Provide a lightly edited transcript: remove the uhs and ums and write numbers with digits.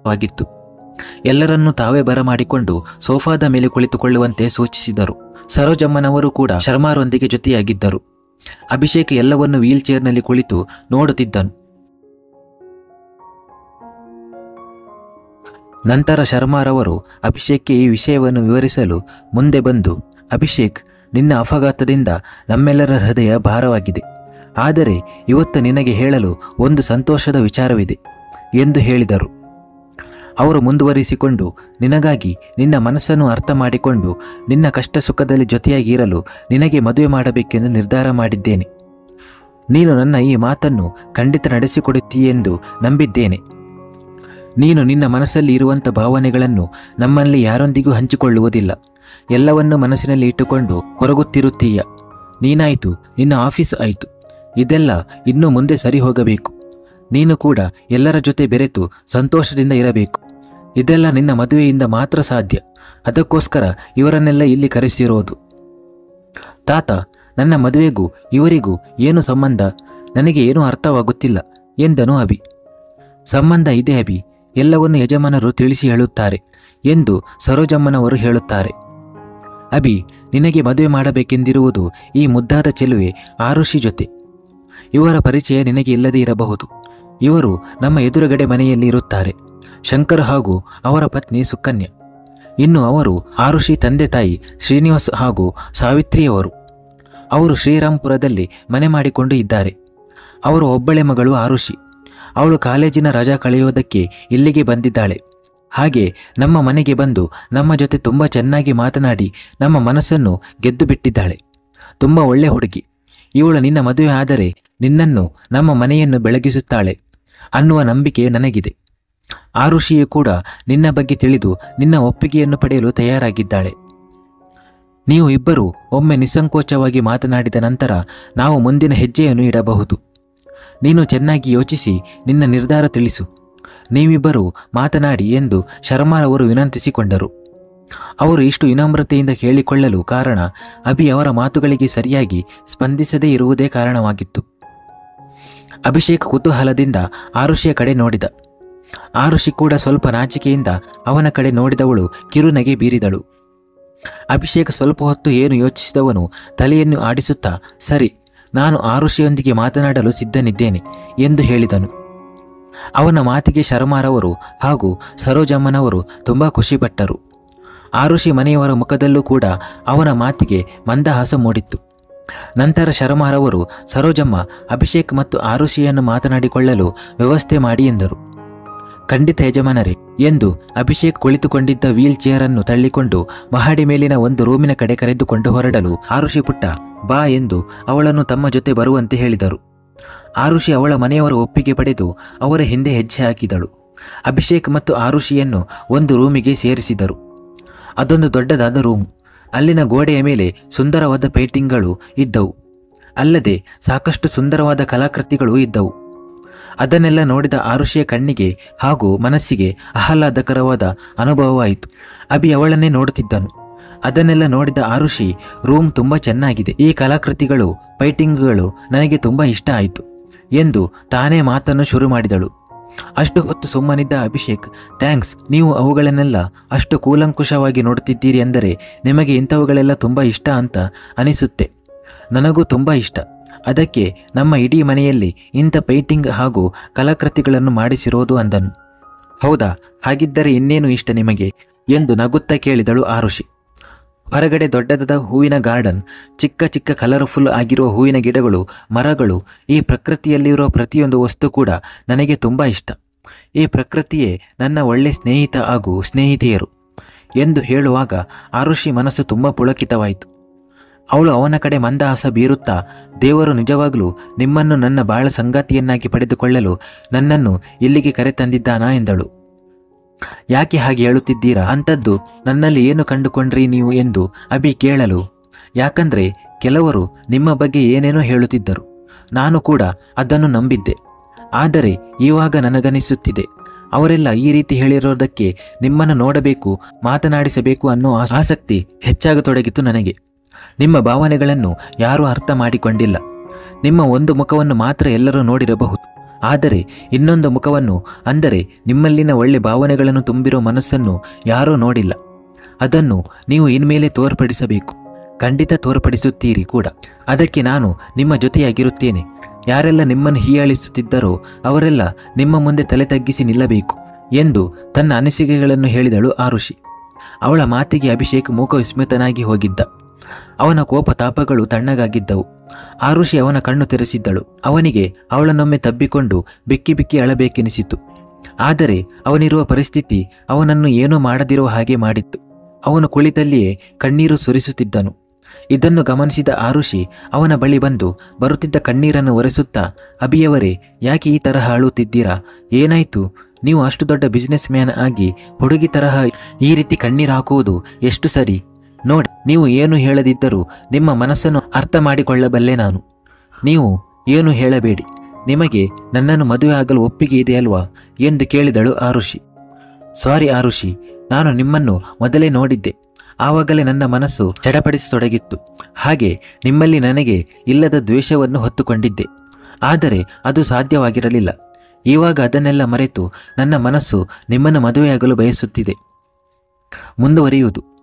ಆಗಿತ್ತು. ಎಲ್ಲರನ್ನೂ ತಾವೇ ಬರಮಾಡಿಕೊಂಡು ಸೋಫಾದ ಮೇಲೆ ಕುಳಿತುಕೊಳ್ಳುವಂತೆ ಸೂಚಿಸಿದರು. ಸರೋಜಮ್ಮನವರು ಕೂಡ ಶರ್ಮಾರೊಂದಿಗೆ ಜೊತೆಯಾಗಿದ್ದರು. ಅಭಿಷೇಕ್ ಎಲ್ಲವನ್ನು ವೀಲ್ ಚೇರ್ನಲ್ಲಿ ಕುಳಿತು ನೋಡುತ್ತಿದ್ದನು. ನಂತರ ಶರ್ಮಾರವರು ಅಭಿಷೇಕ್ಗೆ ಈ ವಿಷಯವನ್ನು ವಿವರಿಸಲು ಮುಂದೆ ಬಂದು, ಅಭಿಷೇಕ್, ನಿನ್ನ ಅಪಘಾತದಿಂದ ನಮ್ಮೆಲ್ಲರ ಹೃದಯ ಭಾರವಾಗಿದೆ. ಆದರೆ ಇವತ್ತು ನಿನಗೆ ಹೇಳಲು ಒಂದು ಸಂತೋಷದ ವಿಚಾರವಿದೆ ಎಂದು ಹೇಳಿದರು. ಅವರು ಮುಂದುವರಿಸಿಕೊಂಡು, ನಿನಗಾಗಿ ನಿನ್ನ ಮನಸ್ಸನ್ನು ಅರ್ಥ ಮಾಡಿಕೊಂಡು ನಿನ್ನ ಕಷ್ಟ ಸುಖದಲ್ಲಿ ಜೊತೆಯಾಗಿರಲು ನಿನಗೆ ಮದುವೆ ಮಾಡಬೇಕೆಂದು ನಿರ್ಧಾರ ಮಾಡಿದ್ದೇನೆ. ನೀನು ನನ್ನ ಈ ಮಾತನ್ನು ಖಂಡಿತ ನಡೆಸಿಕೊಡುತ್ತೀಯೆಂದು ನಂಬಿದ್ದೇನೆ. ನೀನು ನಿನ್ನ ಮನಸ್ಸಲ್ಲಿ ಇರುವಂಥ ಭಾವನೆಗಳನ್ನು ನಮ್ಮಲ್ಲಿ ಯಾರೊಂದಿಗೂ ಹಂಚಿಕೊಳ್ಳುವುದಿಲ್ಲ. ಎಲ್ಲವನ್ನೂ ಮನಸ್ಸಿನಲ್ಲಿ ಇಟ್ಟುಕೊಂಡು ಕೊರಗುತ್ತಿರುತ್ತೀಯ. ನೀನಾಯಿತು, ನಿನ್ನ ಆಫೀಸ್ ಆಯಿತು, ಇದೆಲ್ಲ ಇನ್ನು ಮುಂದೆ ಸರಿ ಹೋಗಬೇಕು. ನೀನು ಕೂಡ ಎಲ್ಲರ ಜೊತೆ ಬೆರೆತು ಸಂತೋಷದಿಂದ ಇರಬೇಕು. ಇದೆಲ್ಲ ನಿನ್ನ ಮದುವೆಯಿಂದ ಮಾತ್ರ ಸಾಧ್ಯ. ಅದಕ್ಕೋಸ್ಕರ ಇವರನ್ನೆಲ್ಲ ಇಲ್ಲಿ ಕರೆಸಿರೋದು. ತಾತ, ನನ್ನ ಮದುವೆಗೂ ಇವರಿಗೂ ಏನು ಸಂಬಂಧ? ನನಗೆ ಏನೂ ಅರ್ಥವಾಗುತ್ತಿಲ್ಲ ಎಂದನು ಅಭಿ. ಸಂಬಂಧ ಇದೆ ಅಭಿ, ಎಲ್ಲವನ್ನು ಯಜಮಾನರು ತಿಳಿಸಿ ಹೇಳುತ್ತಾರೆ ಎಂದು ಸರೋಜಮ್ಮನವರು ಹೇಳುತ್ತಾರೆ. ಅಭಿ, ನಿನಗೆ ಮದುವೆ ಮಾಡಬೇಕೆಂದಿರುವುದು ಈ ಮುದ್ದಾದ ಚೆಲುವೆ ಆರುಷಿ ಜೊತೆ. ಇವರ ಪರಿಚಯ ನಿನಗೆ ಇಲ್ಲದೇ ಇರಬಹುದು. ಇವರು ನಮ್ಮ ಎದುರುಗಡೆ ಮನೆಯಲ್ಲಿ ಇರುತ್ತಾರೆ, ಶಂಕರ್ ಹಾಗೂ ಅವರ ಪತ್ನಿ ಸುಕನ್ಯಾ. ಇನ್ನು ಅವರು ಆರುಷಿ ತಂದೆ ತಾಯಿ ಶ್ರೀನಿವಾಸ್ ಹಾಗೂ ಸಾವಿತ್ರಿಯವರು. ಅವರು ಶ್ರೀರಾಮ್ಪುರದಲ್ಲಿ ಮನೆ ಮಾಡಿಕೊಂಡು ಇದ್ದಾರೆ. ಅವರು ಒಬ್ಬಳೆ ಮಗಳು ಆರುಷಿ. ಅವಳು ಕಾಲೇಜಿನ ರಜಾ ಕಳೆಯೋದಕ್ಕೆ ಇಲ್ಲಿಗೆ ಬಂದಿದ್ದಾಳೆ. ಹಾಗೆ ನಮ್ಮ ಮನೆಗೆ ಬಂದು ನಮ್ಮ ಜೊತೆ ತುಂಬ ಚೆನ್ನಾಗಿ ಮಾತನಾಡಿ ನಮ್ಮ ಮನಸ್ಸನ್ನು ಗೆದ್ದು ಬಿಟ್ಟಿದ್ದಾಳೆ. ತುಂಬ ಒಳ್ಳೆ ಹುಡುಗಿ. ಇವಳು ನಿನ್ನ ಮದುವೆ ಆದರೆ ನಿನ್ನನ್ನು, ನಮ್ಮ ಮನೆಯನ್ನು ಬೆಳಗಿಸುತ್ತಾಳೆ ಅನ್ನುವ ನಂಬಿಕೆ ನನಗಿದೆ. ಆರುಷಿಯು ಕೂಡ ನಿನ್ನ ಬಗ್ಗೆ ತಿಳಿದು ನಿನ್ನ ಒಪ್ಪಿಗೆಯನ್ನು ಪಡೆಯಲು ತಯಾರಾಗಿದ್ದಾಳೆ. ನೀವು ಇಬ್ಬರು ಒಮ್ಮೆ ನಿಸ್ಸಂಕೋಚವಾಗಿ ಮಾತನಾಡಿದ ನಂತರ ನಾವು ಮುಂದಿನ ಹೆಜ್ಜೆಯನ್ನು ಇಡಬಹುದು. ನೀನು ಚೆನ್ನಾಗಿ ಯೋಚಿಸಿ ನಿನ್ನ ನಿರ್ಧಾರ ತಿಳಿಸು. ನೀವಿಬ್ಬರು ಮಾತನಾಡಿ ಎಂದು ಶರ್ಮಾರವರು ವಿನಂತಿಸಿಕೊಂಡರು. ಅವರು ಇಷ್ಟು ವಿನಮ್ರತೆಯಿಂದ ಕೇಳಿಕೊಳ್ಳಲು ಕಾರಣ ಅಭಿ ಅವರ ಮಾತುಗಳಿಗೆ ಸರಿಯಾಗಿ ಸ್ಪಂದಿಸದೇ ಇರುವುದೇ ಕಾರಣವಾಗಿತ್ತು. ಅಭಿಷೇಕ್ ಕುತೂಹಲದಿಂದ ಆರುಷಿಯ ಕಡೆ ನೋಡಿದ. ಆರುಷಿ ಕೂಡ ಸ್ವಲ್ಪ ನಾಚಿಕೆಯಿಂದ ಅವನ ಕಡೆ ನೋಡಿದವಳು ಕಿರುನಗೆ ಬೀರಿದಳು. ಅಭಿಷೇಕ್ ಸ್ವಲ್ಪ ಹೊತ್ತು ಏನು ಯೋಚಿಸಿದವನು ತಲೆಯನ್ನು ಆಡಿಸುತ್ತಾ, ಸರಿ, ನಾನು ಆರುಷಿಯೊಂದಿಗೆ ಮಾತನಾಡಲು ಸಿದ್ಧನಿದ್ದೇನೆ ಎಂದು ಹೇಳಿದನು. ಅವನ ಮಾತಿಗೆ ಶರ್ಮಾರವರು ಹಾಗೂ ಸರೋಜಮ್ಮನವರು ತುಂಬ ಖುಷಿಪಟ್ಟರು. ಆರುಷಿ ಮನೆಯವರ ಮುಖದಲ್ಲೂ ಕೂಡ ಅವನ ಮಾತಿಗೆ ಮಂದಹಾಸ ಮೂಡಿತ್ತು. ನಂತರ ಶರ್ಮಾರವರು, ಸರೋಜಮ್ಮ, ಅಭಿಷೇಕ್ ಮತ್ತು ಆರುಷಿಯನ್ನು ಮಾತನಾಡಿಕೊಳ್ಳಲು ವ್ಯವಸ್ಥೆ ಮಾಡಿ ಎಂದರು. ಖಂಡಿತ ಯಜಮಾನರೇ ಎಂದು ಅಭಿಷೇಕ್ ಕುಳಿತುಕೊಂಡಿದ್ದ ವೀಲ್ ಚೇರನ್ನು ತಳ್ಳಿಕೊಂಡು ಮಹಡಿ ಮೇಲಿನ ಒಂದು ರೂಮಿನ ಕಡೆ ಕರೆದುಕೊಂಡು ಹೊರಡಲು ಆರುಷಿ, ಪುಟ್ಟ ಬಾ ಎಂದು ಅವಳನ್ನು ತಮ್ಮ ಜೊತೆ ಬರುವಂತೆ ಹೇಳಿದರು. ಆರುಷಿ ಅವಳ ಮನೆಯವರ ಒಪ್ಪಿಗೆ ಪಡೆದು ಅವರ ಹಿಂದೆ ಹೆಜ್ಜೆ ಹಾಕಿದಳು. ಅಭಿಷೇಕ್ ಮತ್ತು ಆರುಷಿಯನ್ನು ಒಂದು ರೂಮಿಗೆ ಸೇರಿಸಿದರು. ಅದೊಂದು ದೊಡ್ಡದಾದ ರೂಮ್. ಅಲ್ಲಿನ ಗೋಡೆಯ ಮೇಲೆ ಸುಂದರವಾದ ಪೇಂಟಿಂಗ್ಗಳು ಇದ್ದವು. ಅಲ್ಲದೆ ಸಾಕಷ್ಟು ಸುಂದರವಾದ ಕಲಾಕೃತಿಗಳು ಇದ್ದವು. ಅದನ್ನೆಲ್ಲ ನೋಡಿದ ಆರುಷಿಯ ಕಣ್ಣಿಗೆ ಹಾಗೂ ಮನಸ್ಸಿಗೆ ಆಹ್ಲಾದಕರವಾದ ಅನುಭವವಾಯಿತು. ಅಭಿ ಅವಳನ್ನೇ ನೋಡುತ್ತಿದ್ದನು. ಅದನ್ನೆಲ್ಲ ನೋಡಿದ ಆರುಷಿ, ರೂಮ್ ತುಂಬ ಚೆನ್ನಾಗಿದೆ, ಈ ಕಲಾಕೃತಿಗಳು, ಪೇಂಟಿಂಗ್ಗಳು ನನಗೆ ತುಂಬ ಇಷ್ಟ ಆಯಿತು ಎಂದು ತಾನೇ ಮಾತನ್ನು ಶುರು ಮಾಡಿದಳು. ಅಷ್ಟು ಹೊತ್ತು ಸುಮ್ಮನಿದ್ದ ಅಭಿಷೇಕ್, ಥ್ಯಾಂಕ್ಸ್, ನೀವು ಅವುಗಳನ್ನೆಲ್ಲ ಅಷ್ಟು ಕೂಲಂಕುಷವಾಗಿ ನೋಡುತ್ತಿದ್ದೀರಿ ಎಂದರೆ ನಿಮಗೆ ಇಂಥವುಗಳೆಲ್ಲ ತುಂಬ ಇಷ್ಟ ಅಂತ ಅನಿಸುತ್ತೆ. ನನಗೂ ತುಂಬ ಇಷ್ಟ. ಅದಕ್ಕೆ ನಮ್ಮ ಇಡೀ ಮನೆಯಲ್ಲಿ ಇಂಥ ಪೇಂಟಿಂಗ್ ಹಾಗೂ ಕಲಾಕೃತಿಗಳನ್ನು ಮಾಡಿಸಿರೋದು ಅಂದನು. ಹೌದಾ, ಹಾಗಿದ್ದರೆ ಇನ್ನೇನು ಇಷ್ಟ ನಿಮಗೆ ಎಂದು ನಗುತ್ತಾ ಕೇಳಿದಳು ಆರುಷಿ. ಹೊರಗಡೆ ದೊಡ್ಡದಾದ ಹೂವಿನ ಗಾರ್ಡನ್, ಚಿಕ್ಕ ಚಿಕ್ಕ ಕಲರ್ಫುಲ್ ಆಗಿರುವ ಹೂವಿನ ಗಿಡಗಳು, ಮರಗಳು, ಈ ಪ್ರಕೃತಿಯಲ್ಲಿರುವ ಪ್ರತಿಯೊಂದು ವಸ್ತು ಕೂಡ ನನಗೆ ತುಂಬ ಇಷ್ಟ. ಈ ಪ್ರಕೃತಿಯೇ ನನ್ನ ಒಳ್ಳೆ ಸ್ನೇಹಿತ ಹಾಗೂ ಸ್ನೇಹಿತೆಯರು ಎಂದು ಹೇಳುವಾಗ ಆರುಷಿ ಮನಸ್ಸು ತುಂಬ ಪುಳಕಿತವಾಯಿತು. ಅವಳು ಅವನ ಕಡೆ ಮಂದಹಾಸ ಬೀರುತ್ತಾ, ದೇವರು ನಿಜವಾಗಲೂ ನಿಮ್ಮನ್ನು ನನ್ನ ಬಾಳ ಸಂಗಾತಿಯನ್ನಾಗಿ ಪಡೆದುಕೊಳ್ಳಲು ನನ್ನನ್ನು ಇಲ್ಲಿಗೆ ಕರೆತಂದಿದ್ದಾನಾ ಎಂದಳು. ಯಾಕೆ ಹಾಗೆ ಹೇಳುತ್ತಿದ್ದೀರಾ? ಅಂಥದ್ದು ನನ್ನಲ್ಲಿ ಏನು ಕಂಡುಕೊಂಡ್ರಿ ನೀವು ಎಂದು ಅಭಿ ಕೇಳಲು, ಯಾಕಂದರೆ ಕೆಲವರು ನಿಮ್ಮ ಬಗ್ಗೆ ಏನೇನೋ ಹೇಳುತ್ತಿದ್ದರು. ನಾನು ಕೂಡ ಅದನ್ನು ನಂಬಿದ್ದೆ. ಆದರೆ ಇವಾಗ ನನಗನಿಸುತ್ತಿದೆ, ಅವರೆಲ್ಲ ಈ ರೀತಿ ಹೇಳಿರೋದಕ್ಕೆ ನಿಮ್ಮನ್ನು ನೋಡಬೇಕು, ಮಾತನಾಡಿಸಬೇಕು ಅನ್ನೋ ಆಸಕ್ತಿ ಹೆಚ್ಚಾಗತೊಡಗಿತು ನನಗೆ. ನಿಮ್ಮ ಭಾವನೆಗಳನ್ನು ಯಾರೂ ಅರ್ಥ ಮಾಡಿಕೊಂಡಿಲ್ಲ. ನಿಮ್ಮ ಒಂದು ಮುಖವನ್ನು ಮಾತ್ರ ಎಲ್ಲರೂ ನೋಡಿರಬಹುದು, ಆದರೆ ಇನ್ನೊಂದು ಮುಖವನ್ನು, ಅಂದರೆ ನಿಮ್ಮಲ್ಲಿನ ಒಳ್ಳೆ ಭಾವನೆಗಳನ್ನು ತುಂಬಿರೋ ಮನಸ್ಸನ್ನು ಯಾರೂ ನೋಡಿಲ್ಲ. ಅದನ್ನು ನೀವು ಇನ್ಮೇಲೆ ತೋರ್ಪಡಿಸಬೇಕು. ಖಂಡಿತ ತೋರ್ಪಡಿಸುತ್ತೀರಿ ಕೂಡ. ಅದಕ್ಕೆ ನಾನು ನಿಮ್ಮ ಜೊತೆಯಾಗಿರುತ್ತೇನೆ. ಯಾರೆಲ್ಲ ನಿಮ್ಮನ್ನು ಹೀಯಾಳಿಸುತ್ತಿದ್ದರೋ ಅವರೆಲ್ಲ ನಿಮ್ಮ ಮುಂದೆ ತಲೆ ತಗ್ಗಿಸಿ ನಿಲ್ಲಬೇಕು ಎಂದು ತನ್ನ ಅನಿಸಿಕೆಗಳನ್ನು ಹೇಳಿದಳು ಆರುಷಿ. ಅವಳ ಮಾತಿಗೆ ಅಭಿಷೇಕ್ ಮೂಕ ವಿಸ್ಮಿತನಾಗಿ ಹೋಗಿದ್ದ. ಅವನ ಕೋಪ ತಾಪಗಳು ತಣ್ಣಗಾಗಿದ್ದವು. ಆರುಷಿ ಅವನ ಕಣ್ಣು ತೆರೆಸಿದ್ದಳು. ಅವನಿಗೆ ಅವಳನ್ನೊಮ್ಮೆ ತಬ್ಬಿಕೊಂಡು ಬಿಕ್ಕಿ ಬಿಕ್ಕಿ ಅಳಬೇಕೆನಿಸಿತು. ಆದರೆ ಅವನಿರುವ ಪರಿಸ್ಥಿತಿ ಅವನನ್ನು ಏನೂ ಮಾಡದಿರುವ ಹಾಗೆ ಮಾಡಿತ್ತು. ಅವನು ಕುಳಿತಲ್ಲಿಯೇ ಕಣ್ಣೀರು ಸುರಿಸುತ್ತಿದ್ದನು. ಇದನ್ನು ಗಮನಿಸಿದ ಆರುಷಿ ಅವನ ಬಳಿ ಬಂದು ಬರುತ್ತಿದ್ದ ಕಣ್ಣೀರನ್ನು ಒರೆಸುತ್ತಾ, ಅಭಿಯವರೇ, ಯಾಕೆ ಈ ತರಹ ಅಳುತ್ತಿದ್ದೀರಾ? ಏನಾಯಿತು? ನೀವು ಅಷ್ಟು ದೊಡ್ಡ ಬಿಸ್ನೆಸ್ ಮ್ಯಾನ್ ಆಗಿ ಹುಡುಗಿ ತರಹ ಈ ರೀತಿ ಕಣ್ಣೀರು ಹಾಕುವುದು ಎಷ್ಟು ಸರಿ? ನೋಡಿ, ನೀವು ಏನು ಹೇಳದಿದ್ದರೂ ನಿಮ್ಮ ಮನಸ್ಸನ್ನು ಅರ್ಥ ಮಾಡಿಕೊಳ್ಳಬಲ್ಲೆ ನಾನು. ನೀವು ಏನು ಹೇಳಬೇಡಿ. ನಿಮಗೆ ನನ್ನನ್ನು ಮದುವೆ ಆಗಲು ಒಪ್ಪಿಗೆ ಇದೆಯಲ್ವಾ ಎಂದು ಕೇಳಿದಳು ಆರುಷಿ. ಸಾರಿ ಆರುಷಿ, ನಾನು ನಿಮ್ಮನ್ನು ಮೊದಲೇ ನೋಡಿದ್ದೆ. ಆವಾಗಲೇ ನನ್ನ ಮನಸ್ಸು ಚಡಪಡಿಸತೊಡಗಿತ್ತು. ಹಾಗೆ ನಿಮ್ಮಲ್ಲಿ ನನಗೆ ಇಲ್ಲದ ದ್ವೇಷವನ್ನು ಹೊತ್ತುಕೊಂಡಿದ್ದೆ. ಆದರೆ ಅದು ಸಾಧ್ಯವಾಗಿರಲಿಲ್ಲ. ಇವಾಗ ಅದನ್ನೆಲ್ಲ ಮರೆತು ನನ್ನ ಮನಸ್ಸು ನಿಮ್ಮನ್ನು ಮದುವೆಯಾಗಲು ಬಯಸುತ್ತಿದೆ. ಮುಂದುವರಿಯುವುದು.